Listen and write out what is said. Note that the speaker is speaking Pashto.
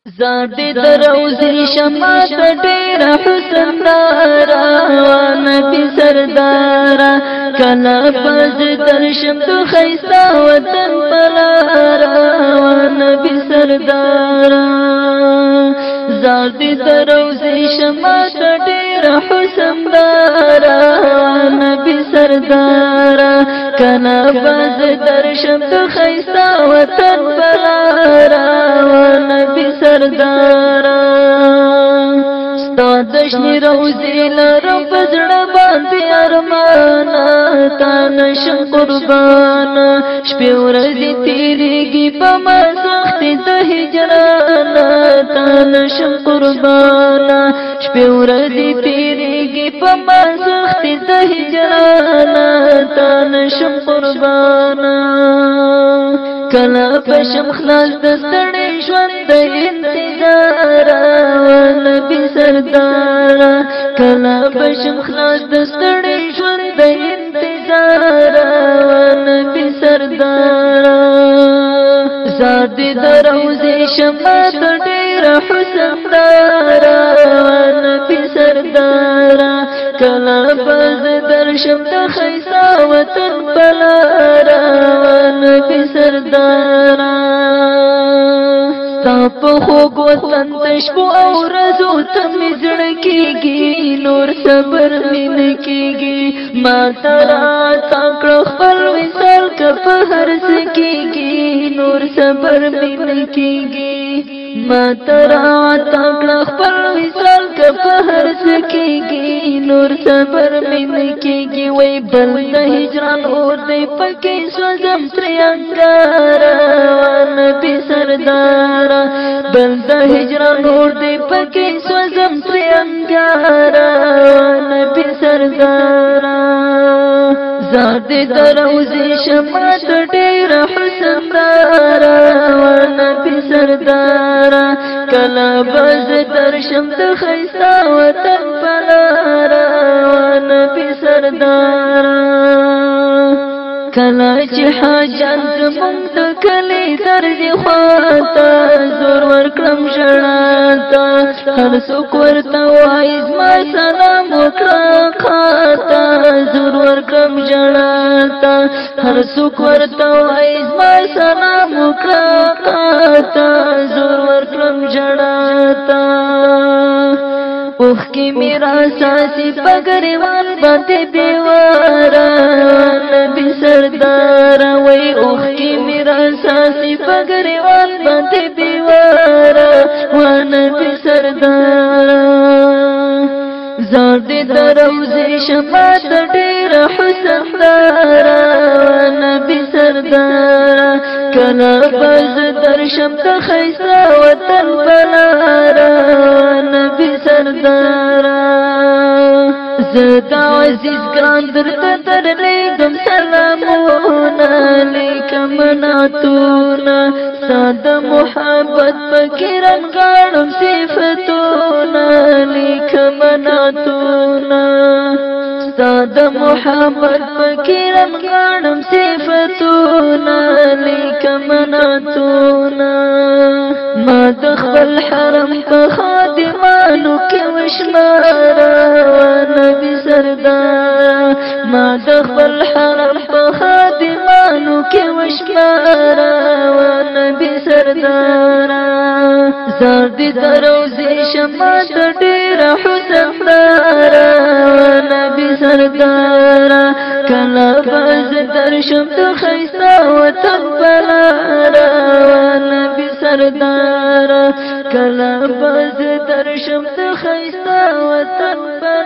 زادی دروزی شما تدیر حسن دارا نبی سردارا کلا باز درشم تو خیستا وطن پلارا نبی سردارا زادی دروزی شما تدیر حسن دارا نبی سردارا کلا باز درشم تو خیستا وطن پلارا نبی سردارا ستا دشنی روزی لرم پزړه باندې ارمانا تا نشم قربانا شپې ورځې تیریږي په ما سختي د هجرانا تا نشم قربانا شپې ورځې تیریږي په ما سختي د هجرانا تا نشم قربانا کلا پشم خلاص د ستړي ژوند د انتظار نبی سردارا کلا پشم خلاص د ستړي ژوند د انتظار نبی سردارا زادی دروزی شما ډیر حسن دارا نبی سردارا کلا باز درشم د خیسا وطن بلارا نبی سردارا ستا په خوږ وطن تشبو او رزو ته مې زړه کېږي نور صبر مې نه کېږي ما ته راته کړه خپل وصال که په هر څه کېږي نور صبر مې نه کېږي ما ته راته کړه خپل وصال که په هر څه کېږي نور صبر مې نه کېږي وای بل د هجران اور دی پکې سوځم ترې انګاره نبی سردارا بل د هجران اور دی پکې سوځم ترې انګاره نبی سردارا زادی دروزی شما ډیر حسن دارا نبی سردارا کلا باز درشم د خیستا وطن پلارا نبی سردارا کلا چې حاجت زمونږ د کلی درځي خواته زور ورکړم ژړا ته هر څوک ورته وایي زما سلام وکړه خاته زور ورکړم ژړا ته هر څوک ورته وایي زما سلام وکړه خاته زور ورکړم ژړا ته اوخ کی میرا ساسی پگریوان باندې بیوارا نبی سردارا وی اوخ کی میرا ساسی پگریوان باندې بیوارا نبی سردارا زادی دروزی شما ډیر حسن دارا نبی سردارا کلا باز درشم د خیستا وطن بلارا نبی سردارا زدا عزیز ګران درته درلېږم سلامونه لیکم نعتونه ساده محبت پکې رنګاړم صفتونه لیکم نعتونه ساده محبت پکې رنګاړم صفتونه لیکم نعتونه ما د خپل حرم په خادمانو کې وشماره نبی سردارا ما د خپل حرم په خادمانو کې وشماره نبی سردارا زادی دروزی شما ډیر حسن دارا نبی سردارا کلا باز درشم د خیستا وطن بلارا نبی سردارا کلا باز درشم د خیستا وطن بلارا